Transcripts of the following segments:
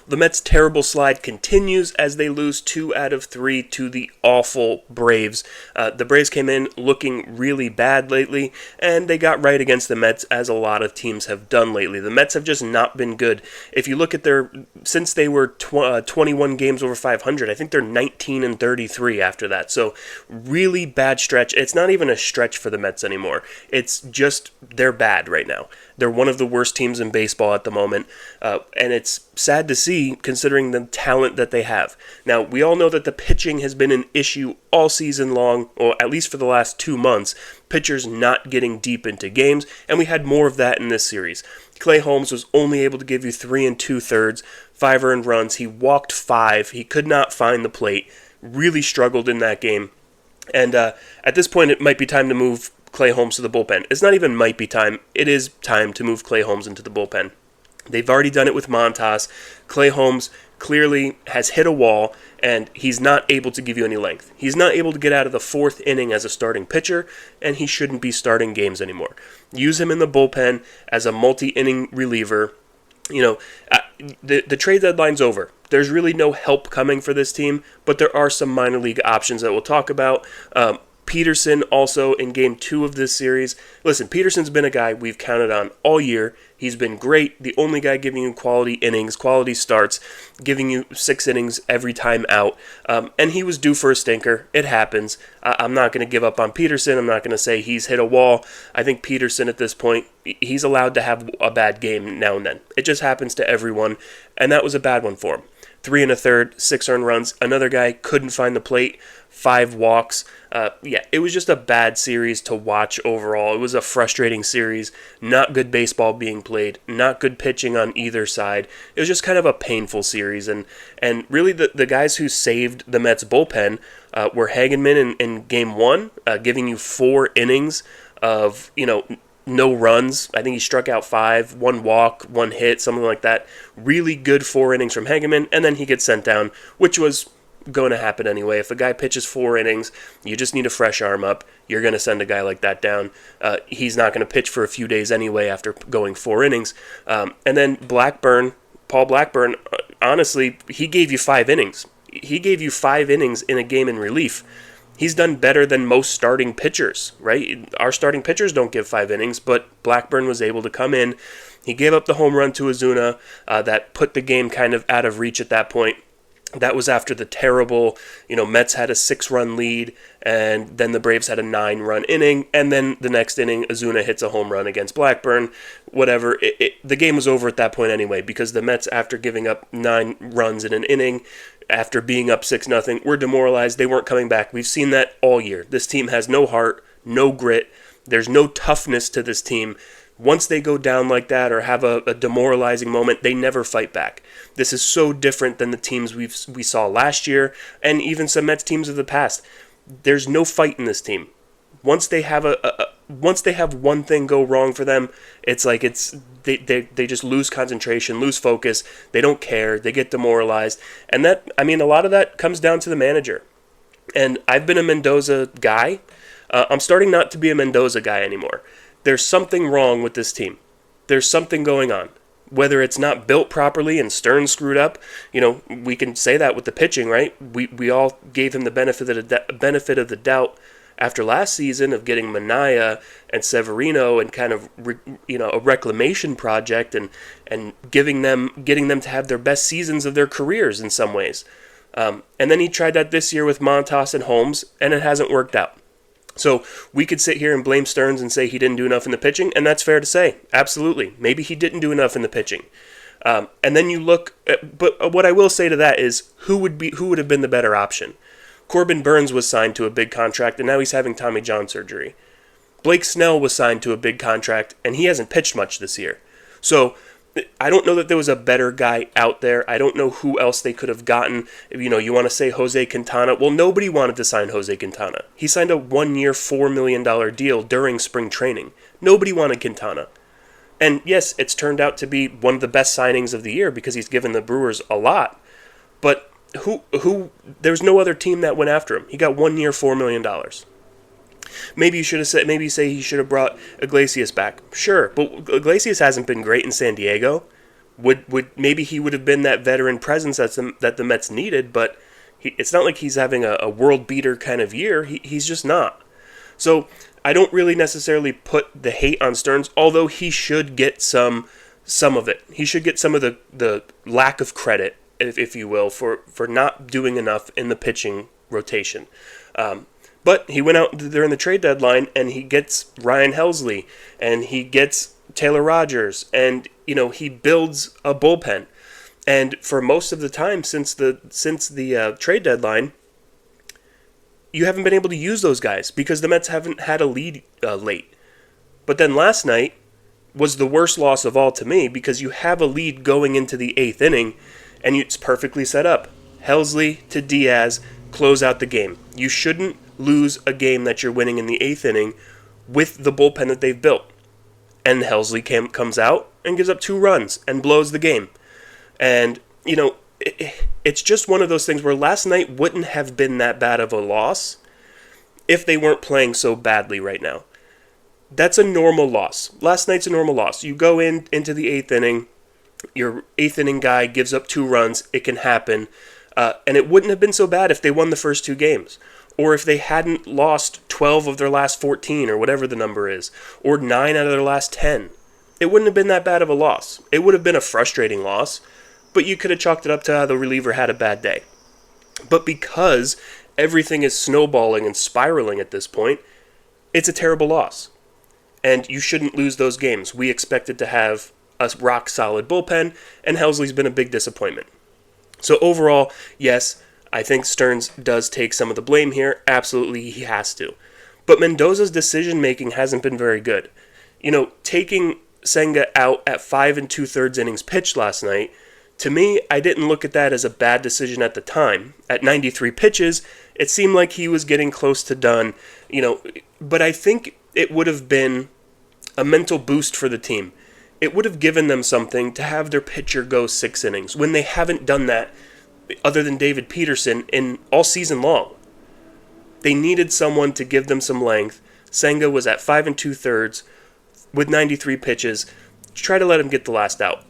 The Mets' terrible slide continues as they lose 2 out of 3 to the awful Braves. The Braves came in looking really bad lately, and they got right against the Mets, as a lot of teams have done lately. The Mets have just not been good. If you look at since they were 21 games over 500, I think they're 19 and 33 after that. So really bad stretch. It's not even a stretch for the Mets anymore. It's just they're bad right now. They're one of the worst teams in baseball at the moment, and it's sad to see considering the talent that they have. Now, we all know that the pitching has been an issue all season long, or at least for the last 2 months. Pitchers not getting deep into games, and we had more of that in this series. Clay Holmes was only able to give you 3 2/3, 5 earned runs. He walked 5. He could not find the plate. Really struggled in that game. And at this point, it might be time to move Clay Holmes to the bullpen. It's not even might be time. It is time to move Clay Holmes into the bullpen. They've already done it with Montas. Clay Holmes clearly has hit a wall, and he's not able to give you any length. He's not able to get out of the 4th inning as a starting pitcher, and he shouldn't be starting games anymore. Use him in the bullpen as a multi-inning reliever. The trade deadline's over. There's really no help coming for this team, but there are some minor league options that we'll talk about. Peterson also in Game 2 of this series. Listen, Peterson's been a guy we've counted on all year. He's been great. The only guy giving you quality innings, quality starts, giving you 6 innings every time out. And he was due for a stinker. It happens. I'm not going to give up on Peterson. I'm not going to say he's hit a wall. I think Peterson at this point, he's allowed to have a bad game now and then. It just happens to everyone, and that was a bad one for him. 3 1/3, 6 earned runs. Another guy couldn't find the plate, 5 walks. It was just a bad series to watch overall. It was a frustrating series. Not good baseball being played. Not good pitching on either side. It was just kind of a painful series. And really the guys who saved the Mets bullpen were Hagenman in Game 1, giving you 4 innings of, no runs. I think he struck out 5, 1 walk, 1 hit, something like that. Really good 4 innings from Hageman, and then he gets sent down, which was going to happen anyway. If a guy pitches 4 innings, you just need a fresh arm up. You're going to send a guy like that down. He's not going to pitch for a few days anyway after going 4 innings. And then Paul Blackburn, honestly, he gave you 5 innings. He gave you 5 innings in a game in relief. He's done better than most starting pitchers, right? Our starting pitchers don't give 5 innings, but Blackburn was able to come in. He gave up the home run to Ozuna that put the game kind of out of reach at that point. That was after the terrible, Mets had a 6-run lead, and then the Braves had a 9-run inning, and then the next inning, Ozuna hits a home run against Blackburn. Whatever, the game was over at that point anyway, because the Mets, after giving up 9 runs in an inning, after being up 6-0, were demoralized. They weren't coming back. We've seen that all year. This team has no heart, no grit. There's no toughness to this team. Once they go down like that or have a demoralizing moment, they never fight back. This is so different than the teams we saw last year and even some Mets teams of the past. There's no fight in this team. Once they have once they have one thing go wrong for them, it's like they just lose concentration, lose focus. They don't care. They get demoralized, and a lot of that comes down to the manager. And I've been a Mendoza guy. I'm starting not to be a Mendoza guy anymore. There's something wrong with this team. There's something going on. Whether it's not built properly and Stern screwed up, we can say that with the pitching, right? We all gave him the benefit of the doubt after last season of getting Manaea and Severino and kind of a reclamation project and getting them to have their best seasons of their careers in some ways. And then he tried that this year with Montas and Holmes, and it hasn't worked out. So we could sit here and blame Stearns and say he didn't do enough in the pitching, and that's fair to say. Absolutely. Maybe he didn't do enough in the pitching. And then you look, but what I will say to that is who would have been the better option? Corbin Burns was signed to a big contract, and now he's having Tommy John surgery. Blake Snell was signed to a big contract, and he hasn't pitched much this year. So I don't know that there was a better guy out there. I don't know who else they could have gotten. You want to say Jose Quintana. Well, nobody wanted to sign Jose Quintana. He signed a 1-year, $4 million deal during spring training. Nobody wanted Quintana. And yes, it's turned out to be one of the best signings of the year because he's given the Brewers a lot. But there's no other team that went after him. He got 1 year, $4 million. Maybe you say he should have brought Iglesias back. Sure, but Iglesias hasn't been great in San Diego. Would maybe he would have been that veteran presence that the Mets needed, but it's not like he's having a world beater kind of year. He's just not. So I don't really necessarily put the hate on Stearns, although he should get some of it. He should get some of the lack of credit, if you will, for not doing enough in the pitching rotation. But he went out during the trade deadline and he gets Ryan Helsley and he gets Taylor Rogers, and he builds a bullpen. And for most of the time since the trade deadline, you haven't been able to use those guys because the Mets haven't had a lead late. But then last night was the worst loss of all to me because you have a lead going into the 8th inning, and it's perfectly set up. Helsley to Diaz, close out the game. You shouldn't lose a game that you're winning in the 8th inning with the bullpen that they've built. And Helsley comes out and gives up 2 runs and blows the game. And, it's just one of those things where last night wouldn't have been that bad of a loss if they weren't playing so badly right now. That's a normal loss. Last night's a normal loss. You go into the 8th inning, your 8th inning guy gives up 2 runs, it can happen. And it wouldn't have been so bad if they won the first 2 games. Or if they hadn't lost 12 of their last 14, or whatever the number is, or 9 out of their last 10. It wouldn't have been that bad of a loss. It would have been a frustrating loss, but you could have chalked it up to how the reliever had a bad day. But because everything is snowballing and spiraling at this point, it's a terrible loss. And you shouldn't lose those games. We expected to have a rock-solid bullpen, and Helsley's been a big disappointment. So overall, yes, I think Stearns does take some of the blame here. Absolutely, he has to. But Mendoza's decision-making hasn't been very good. Taking Senga out at 5 2/3 innings pitched last night, to me, I didn't look at that as a bad decision at the time. At 93 pitches, it seemed like he was getting close to done, but I think it would have been a mental boost for the team. It would have given them something to have their pitcher go 6 innings when they haven't done that other than David Peterson in all season long. They needed someone to give them some length. Senga was at 5 2/3 with 93 pitches. Try to let him get the last out.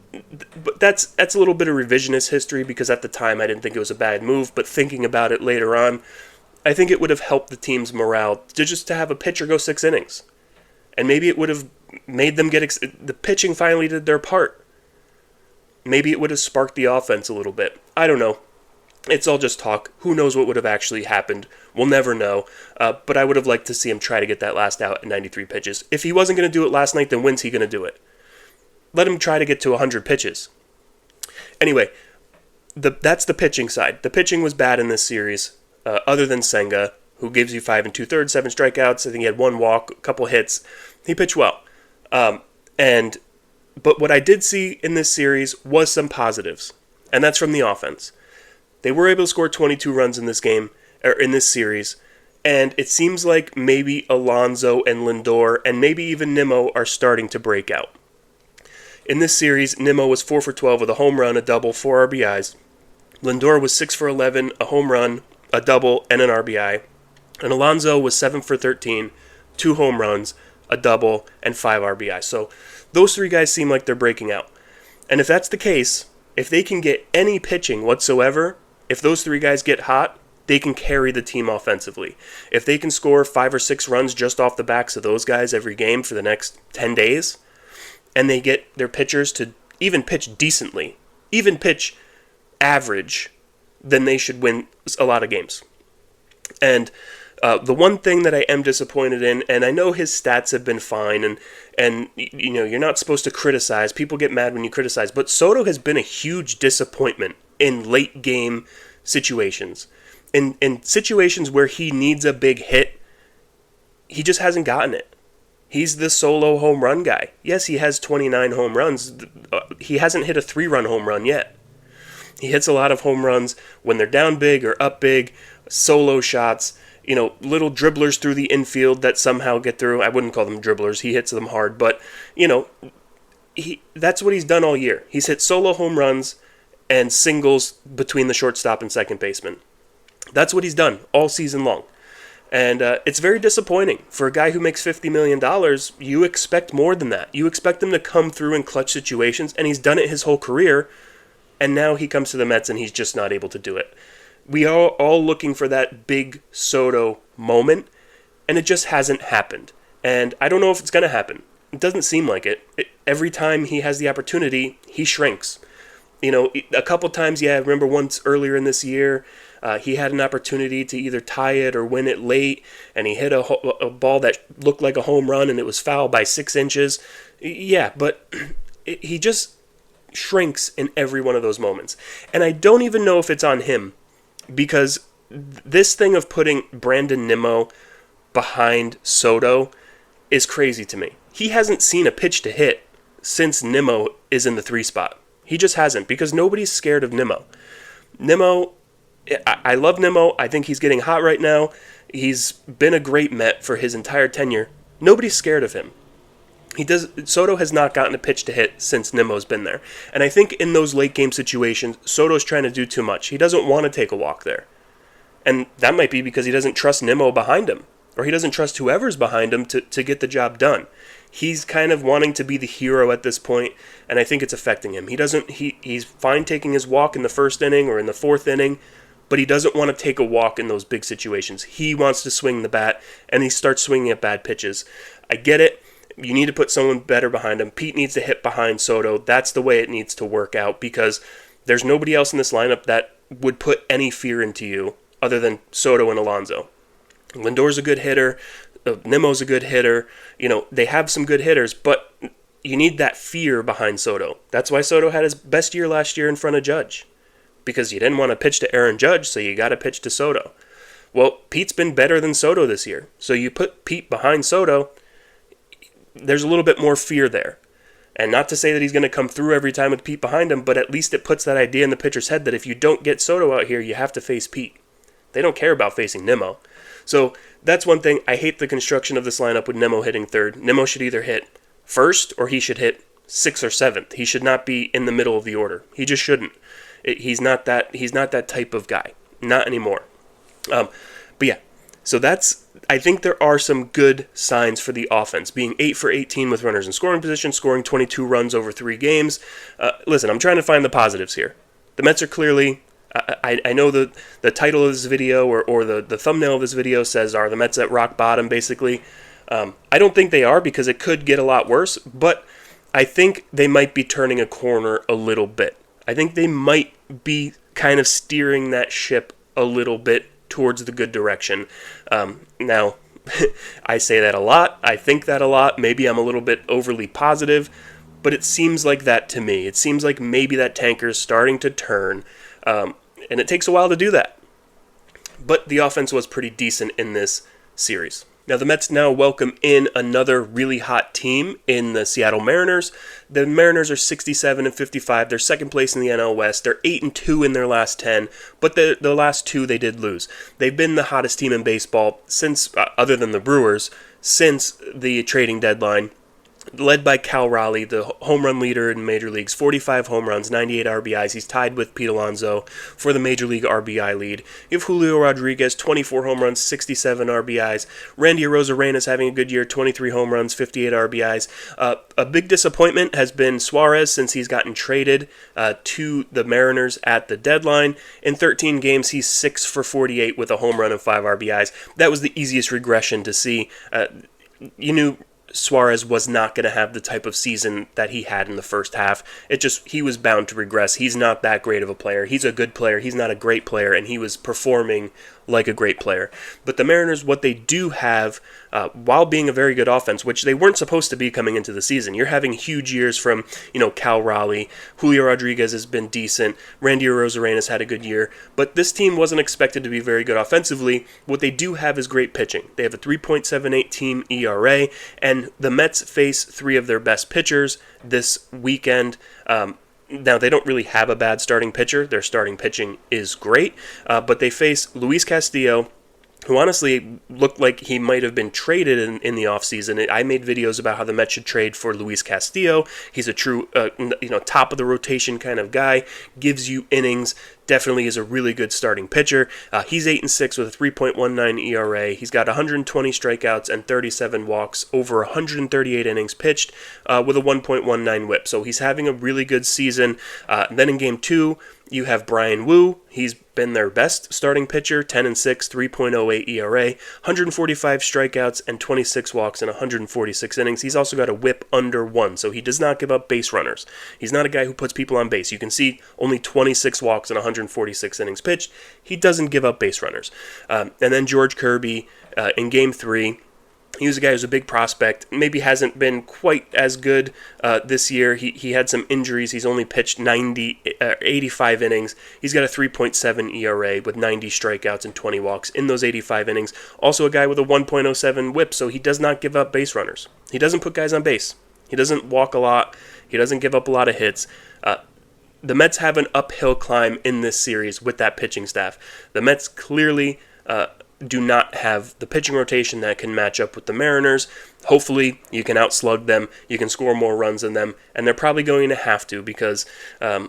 But that's a little bit of revisionist history because at the time I didn't think it was a bad move, but thinking about it later on, I think it would have helped the team's morale to have a pitcher go 6 innings. And maybe it would have made them the pitching finally did their part. Maybe it would have sparked the offense a little bit. I don't know. It's all just talk. Who knows what would have actually happened? We'll never know. But I would have liked to see him try to get that last out at 93 pitches. If he wasn't going to do it last night, then when's he going to do it? Let him try to get to 100 pitches. Anyway, that's the pitching side. The pitching was bad in this series, other than Senga, who gives you 5 2/3, 7 strikeouts. I think he had 1 walk, a couple hits. He pitched well. But what I did see in this series was some positives, and that's from the offense. They were able to score 22 runs in this game, or in this series, and it seems like maybe Alonso and Lindor and maybe even Nimmo are starting to break out. In this series, Nimmo was 4 for 12 with a home run, a double, 4 RBIs. Lindor was 6 for 11, a home run, a double, and an RBI. And Alonso was 7 for 13, 2 home runs, a double, and 5 RBIs. So those 3 guys seem like they're breaking out. And if that's the case, if they can get any pitching whatsoever, if those 3 guys get hot, they can carry the team offensively. If they can score 5 or 6 runs just off the backs of those guys every game for the next 10 days, and they get their pitchers to even pitch decently, even pitch average, then they should win a lot of games. And the one thing that I am disappointed in, and I know his stats have been fine, and you're not supposed to criticize. People get mad when you criticize, but Soto has been a huge disappointment in late game situations. In situations where he needs a big hit, he just hasn't gotten it. He's the solo home run guy. Yes, he has 29 home runs. He hasn't hit a 3-run home run yet. He hits a lot of home runs when they're down big or up big, solo shots, little dribblers through the infield that somehow get through. I wouldn't call them dribblers. He hits them hard, but, that's what he's done all year. He's hit solo home runs and singles between the shortstop and second baseman. That's what he's done all season long. And it's very disappointing. For a guy who makes $50 million, you expect more than that. You expect him to come through in clutch situations, and he's done it his whole career, and now he comes to the Mets and he's just not able to do it. We are all looking for that big Soto moment, and it just hasn't happened. And I don't know if it's going to happen. It doesn't seem like it. Every time he has the opportunity, he shrinks. A couple times, I remember once earlier in this year, he had an opportunity to either tie it or win it late, and he hit a ball that looked like a home run, and it was fouled by 6 inches. Yeah, but he just shrinks in every one of those moments. And I don't even know if it's on him, because this thing of putting Brandon Nimmo behind Soto is crazy to me. He hasn't seen a pitch to hit since Nimmo is in the 3 spot. He just hasn't, because nobody's scared of Nimmo. I love Nimmo. I think he's getting hot right now. He's been a great Met for his entire tenure. Nobody's scared of him. Soto has not gotten a pitch to hit since Nimmo's been there. And I think in those late game situations, Soto's trying to do too much. He doesn't want to take a walk there. And that might be because he doesn't trust Nimmo behind him, or he doesn't trust whoever's behind him to get the job done. He's kind of wanting to be the hero at this point, and I think it's affecting him. He's fine taking his walk in the first inning or in the 4th inning, but he doesn't want to take a walk in those big situations. He wants to swing the bat, and he starts swinging at bad pitches. I get it. You need to put someone better behind him. Pete needs to hit behind Soto. That's the way it needs to work out, because there's nobody else in this lineup that would put any fear into you other than Soto and Alonso. Lindor's a good hitter. Nimmo's a good hitter. They have some good hitters, but you need that fear behind Soto. That's why Soto had his best year last year in front of Judge, because you didn't want to pitch to Aaron Judge, so you got to pitch to Soto. Well, Pete's been better than Soto this year, so you put Pete behind Soto, there's a little bit more fear there. And not to say that he's going to come through every time with Pete behind him, but at least it puts that idea in the pitcher's head that if you don't get Soto out here, you have to face Pete. They don't care about facing Nimmo. So that's one thing. I hate the construction of this lineup with Nimmo hitting third. Nimmo should either hit first or he should hit 6th or 7th. He should not be in the middle of the order. He just shouldn't. He's not that type of guy. Not anymore. But yeah, so I think there are some good signs for the offense. Being 8 for 18 with runners in scoring position, scoring 22 runs over 3 games. Listen, I'm trying to find the positives here. The Mets are clearly... I know the title of this video or the thumbnail of this video says, are the Mets at rock bottom, basically. I don't think they are, because it could get a lot worse, but I think they might be turning a corner a little bit. I think they might be kind of steering that ship a little bit towards the good direction. Now, I say that a lot. I think that a lot. Maybe I'm a little bit overly positive, but it seems like that to me. It seems like maybe that tanker is starting to turn. And it takes a while to do that. But the offense was pretty decent in this series. Now, the Mets now welcome in another really hot team in the Seattle Mariners. The Mariners are 67-55. They're second place in the NL West. They're 8-2 in their last 10, but the last 2 they did lose. They've been the hottest team in baseball since, other than the Brewers, since the trading deadline. Led by Cal Raleigh, the home run leader in Major Leagues, 45 home runs, 98 RBIs. He's tied with Pete Alonso for the Major League RBI lead. You have Julio Rodriguez, 24 home runs, 67 RBIs. Randy Arozarena is having a good year, 23 home runs, 58 RBIs. A big disappointment has been Suarez since he's gotten traded to the Mariners at the deadline. In 13 games, he's 6 for 48 with a home run and 5 RBIs. That was the easiest regression to see. You knew Suarez was not going to have the type of season that he had in the first half. He was bound to regress. He's not that great of a player. He's a good player. He's not a great player, and he was performing like a great player. But the Mariners, what they do have, while being a very good offense, which they weren't supposed to be coming into the season, you're having huge years from, Cal Raleigh. Julio Rodriguez has been decent. Randy Arozarena's had a good year. But this team wasn't expected to be very good offensively. What they do have is great pitching. They have a 3.78 team ERA, and the Mets face 3 of their best pitchers this weekend. Now, they don't really have a bad starting pitcher. Their starting pitching is great, but they face Luis Castillo, who honestly looked like he might have been traded in the offseason. I made videos about how the Mets should trade for Luis Castillo. He's a true, top of the rotation kind of guy, gives you innings, definitely is a really good starting pitcher. He's 8-6 with a 3.19 ERA. He's got 120 strikeouts and 37 walks over 138 innings pitched with a 1.19 whip. So he's having a really good season. Then in game 2, you have Brian Wu. He's been their best starting pitcher, 10-6, 3.08 ERA, 145 strikeouts and 26 walks in 146 innings. He's also got a whip under 1, so he does not give up base runners. He's not a guy who puts people on base. You can see only 26 walks in 146 innings pitched. He doesn't give up base runners. And then George Kirby in Game 3. He was a guy who's a big prospect, maybe hasn't been quite as good this year. He had some injuries. He's only pitched 85 innings. He's got a 3.7 ERA with 90 strikeouts and 20 walks in those 85 innings. Also a guy with a 1.07 whip, so he does not give up base runners. He doesn't put guys on base. He doesn't walk a lot. He doesn't give up a lot of hits. The Mets have an uphill climb in this series with that pitching staff. The Mets clearly do not have the pitching rotation that can match up with the Mariners. Hopefully, you can outslug them, you can score more runs than them, and they're probably going to have to because, I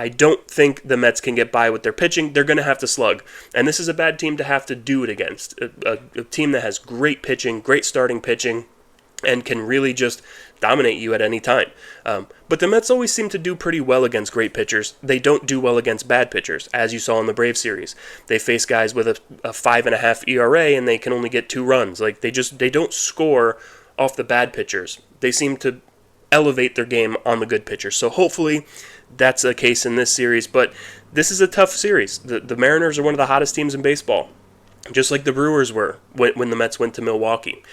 don't think the Mets can get by with their pitching. They're going to have to slug, and this is a bad team to have to do it against. A team that has great pitching, great starting pitching, and can really just dominate you at any time. But the Mets always seem to do pretty well against great pitchers. They don't do well against bad pitchers, as you saw in the Braves series. They face guys with a 5.5 ERA and they can only get 2 runs. Like they don't score off the bad pitchers. They seem to elevate their game on the good pitchers. So hopefully that's a case in this series. But this is a tough series. The Mariners are one of the hottest teams in baseball, just like the Brewers were when the Mets went to Milwaukee.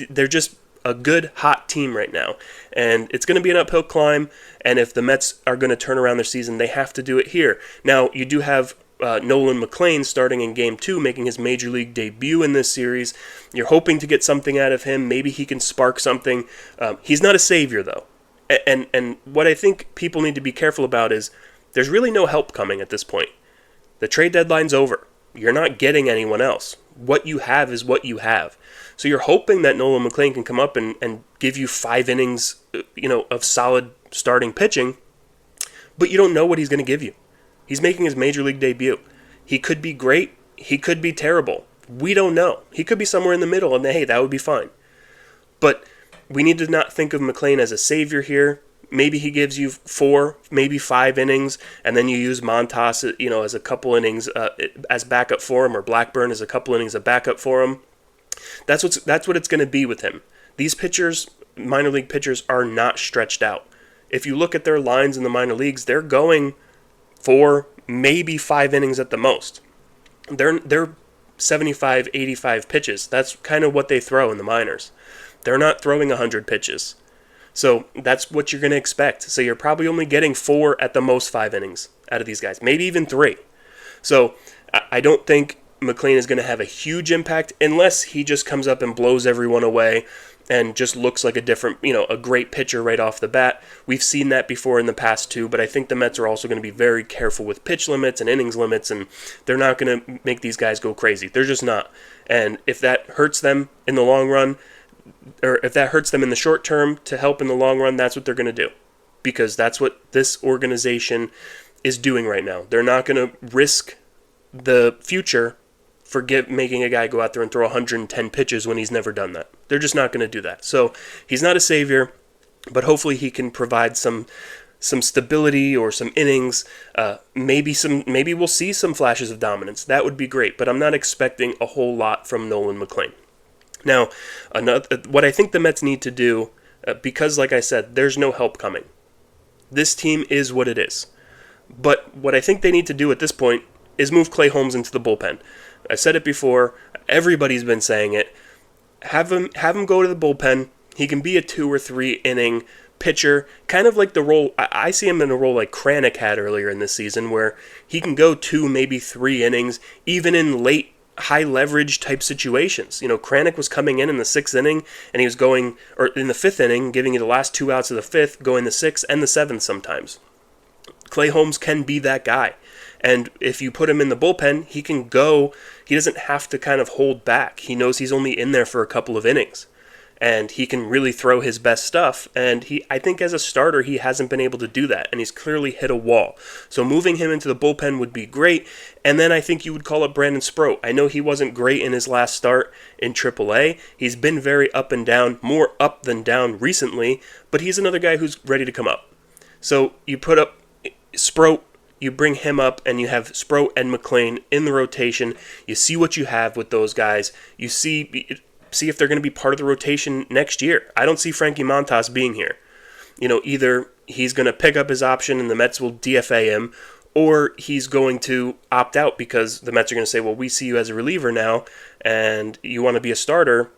They're just a good, hot team right now. And it's going to be an uphill climb. And if the Mets are going to turn around their season, they have to do it here. Now, you do have Nolan McLean starting in Game 2, making his Major League debut in this series. You're hoping to get something out of him. Maybe he can spark something. He's not a savior, though. And what I think people need to be careful about is there's really no help coming at this point. The trade deadline's over. You're not getting anyone else. What you have is what you have. So you're hoping that Nolan McLean can come up and give you 5 innings, of solid starting pitching, but you don't know what he's going to give you. He's making his Major League debut. He could be great. He could be terrible. We don't know. He could be somewhere in the middle, and hey, that would be fine. But we need to not think of McLean as a savior here. Maybe he gives you 4, maybe 5 innings, and then you use Montas, as a couple innings as backup for him, or Blackburn as a couple innings of backup for him. That's what it's going to be with him. These pitchers, minor league pitchers, are not stretched out. If you look at their lines in the minor leagues, they're going 4, maybe 5 innings at the most. They're 75, 85 pitches. That's kind of what they throw in the minors. They're not throwing 100 pitches. So that's what you're going to expect. So you're probably only getting 4 at the most 5 innings out of these guys, maybe even 3. So I don't think McLean is going to have a huge impact unless he just comes up and blows everyone away and just looks like a great pitcher right off the bat. We've seen that before in the past too, but I think the Mets are also going to be very careful with pitch limits and innings limits, and they're not going to make these guys go crazy. They're just not. And if that hurts them in the long run, or if that hurts them in the short term to help in the long run, that's what they're going to do. Because that's what this organization is doing right now. They're not going to risk the future for making a guy go out there and throw 110 pitches when he's never done that. They're just not going to do that. So he's not a savior, but hopefully he can provide some stability or some innings. Maybe we'll see some flashes of dominance. That would be great, but I'm not expecting a whole lot from Nolan McLean. Now, what I think the Mets need to do, because like I said, there's no help coming. This team is what it is. But what I think they need to do at this point is move Clay Holmes into the bullpen. I've said it before. Everybody's been saying it. Have him go to the bullpen. He can be a 2 or 3 inning pitcher, kind of like the role. I see him in a role like Kranick had earlier in this season, where he can go 2, maybe 3 innings, even in late high leverage type situations. Kranick was coming in the 6th inning, and he was going, or in the 5th inning, giving you the last 2 outs of the 5th, going the 6th and the 7th sometimes. Clay Holmes can be that guy. And if you put him in the bullpen, he can go. He doesn't have to kind of hold back. He knows he's only in there for a couple of innings. And he can really throw his best stuff. And I think as a starter, he hasn't been able to do that. And he's clearly hit a wall. So moving him into the bullpen would be great. And then I think you would call up Brandon Sproat. I know he wasn't great in his last start in AAA. He's been very up and down, more up than down recently. But he's another guy who's ready to come up. So you put up Sproat, you bring him up, and you have Sproat and McLain in the rotation. You see what you have with those guys. You see if they're going to be part of the rotation next year. I don't see Frankie Montas being here. Either he's going to pick up his option and the Mets will DFA him, or he's going to opt out because the Mets are going to say, well, we see you as a reliever now, and you want to be a starter.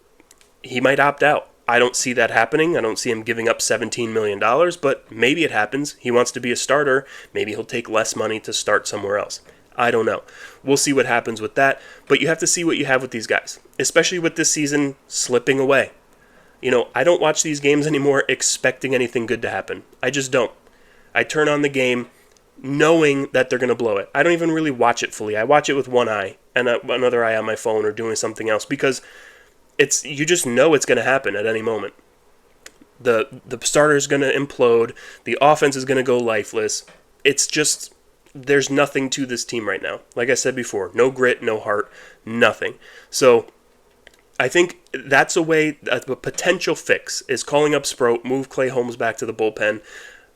He might opt out. I don't see that happening. I don't see him giving up $17 million, but maybe it happens. He wants to be a starter. Maybe he'll take less money to start somewhere else. I don't know. We'll see what happens with that, but you have to see what you have with these guys, especially with this season slipping away. I don't watch these games anymore expecting anything good to happen. I just don't. I turn on the game knowing that they're going to blow it. I don't even really watch it fully. I watch it with one eye and another eye on my phone or doing something else because you just know it's going to happen at any moment. The starter's going to implode. The offense is going to go lifeless. It's just, there's nothing to this team right now. Like I said before, no grit, no heart, nothing. So I think that's a potential fix is calling up Sproat, move Clay Holmes back to the bullpen.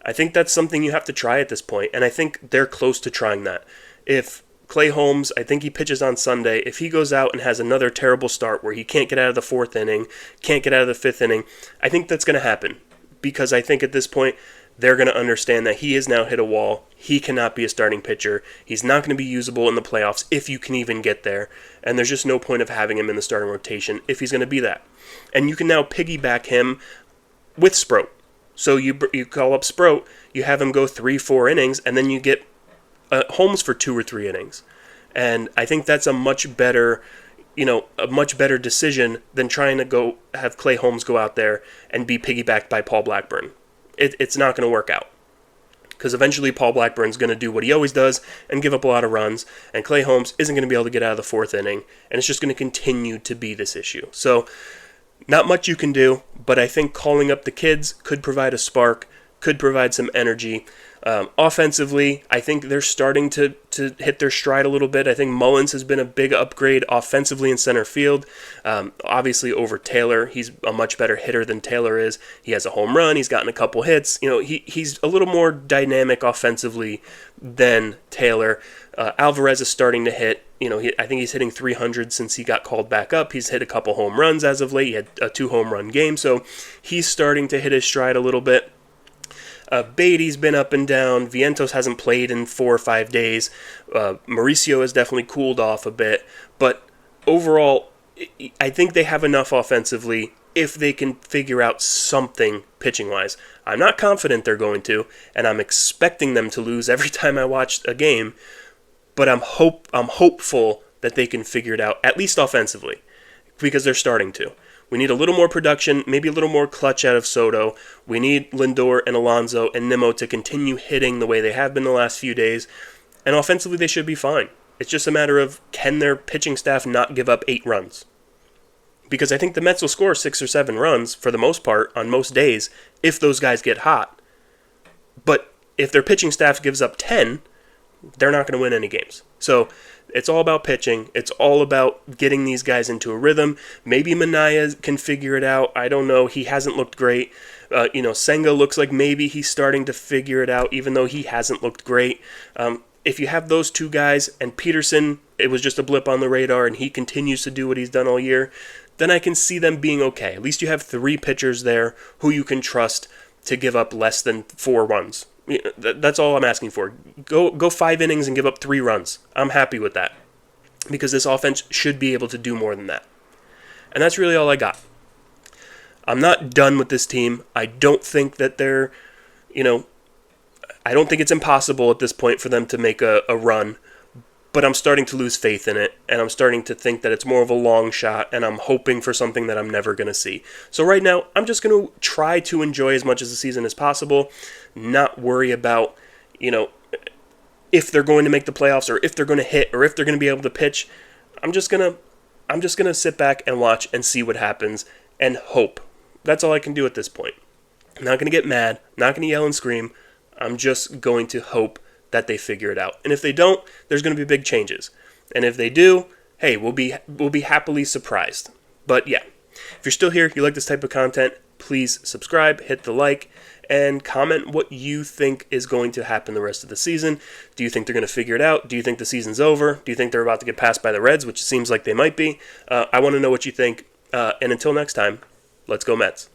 I think that's something you have to try at this point, and I think they're close to trying that. If Clay Holmes, I think he pitches on Sunday, if he goes out and has another terrible start where he can't get out of the fourth inning, can't get out of the fifth inning, I think that's going to happen because I think at this point they're going to understand that he has now hit a wall. He cannot be a starting pitcher. He's not going to be usable in the playoffs if you can even get there. And there's just no point of having him in the starting rotation if he's going to be that. And you can now piggyback him with Sproat. So you call up Sproat, you have him go 3-4 innings, and then you get Holmes for 2 or 3 innings. And I think that's a much better decision than trying to go have Clay Holmes go out there and be piggybacked by Paul Blackburn. It's not going to work out because eventually Paul Blackburn's going to do what he always does and give up a lot of runs, and Clay Holmes isn't going to be able to get out of the fourth inning, and it's just going to continue to be this issue. So not much you can do, but I think calling up the kids could provide a spark, could provide some energy. Offensively, I think they're starting to hit their stride a little bit. I think Mullins has been a big upgrade offensively in center field, obviously over Taylor. He's a much better hitter than Taylor is. He has a home run. He's gotten a couple hits. He's a little more dynamic offensively than Taylor. Alvarez is starting to hit. I think he's hitting 300 since he got called back up. He's hit a couple home runs as of late. He had a 2 home run game, so he's starting to hit his stride a little bit. Beatty's been up and down. Vientos hasn't played in 4 or 5 days. Mauricio has definitely cooled off a bit. But overall, I think they have enough offensively if they can figure out something pitching-wise. I'm not confident they're going to, and I'm expecting them to lose every time I watch a game. But I'm hopeful that they can figure it out, at least offensively, because they're starting to. We need a little more production, maybe a little more clutch out of Soto. We need Lindor and Alonso and Nimmo to continue hitting the way they have been the last few days. And offensively, they should be fine. It's just a matter of, can their pitching staff not give up 8 runs? Because I think the Mets will score 6 or 7 runs, for the most part, on most days, if those guys get hot. But if their pitching staff gives up 10, they're not going to win any games. So it's all about pitching. It's all about getting these guys into a rhythm. Maybe Minaya can figure it out. I don't know. He hasn't looked great. Senga looks like maybe he's starting to figure it out, even though he hasn't looked great. If you have those 2 guys, and Peterson, it was just a blip on the radar, and he continues to do what he's done all year, then I can see them being okay. At least you have 3 pitchers there who you can trust to give up less than 4 runs. That's all I'm asking for. Go 5 innings and give up 3 runs. I'm happy with that because this offense should be able to do more than that. And that's really all I got. I'm not done with this team. I don't think that they're, I don't think it's impossible at this point for them to make a run, but I'm starting to lose faith in it, and I'm starting to think that it's more of a long shot, and I'm hoping for something that I'm never going to see. So right now, I'm just going to try to enjoy as much of the season as possible, not worry about, if they're going to make the playoffs or if they're going to hit or if they're going to be able to pitch. I'm just gonna sit back and watch and see what happens and hope. That's all I can do at this point. I'm not gonna get mad. I'm not gonna yell and scream. I'm just going to hope that they figure it out. And if they don't, there's gonna be big changes. And if they do, hey, we'll be happily surprised. But yeah, if you're still here, you like this type of content, please subscribe, hit the like, and comment what you think is going to happen the rest of the season. Do you think they're going to figure it out? Do you think the season's over? Do you think they're about to get passed by the Reds, which it seems like they might be? I want to know what you think. And until next time, let's go Mets.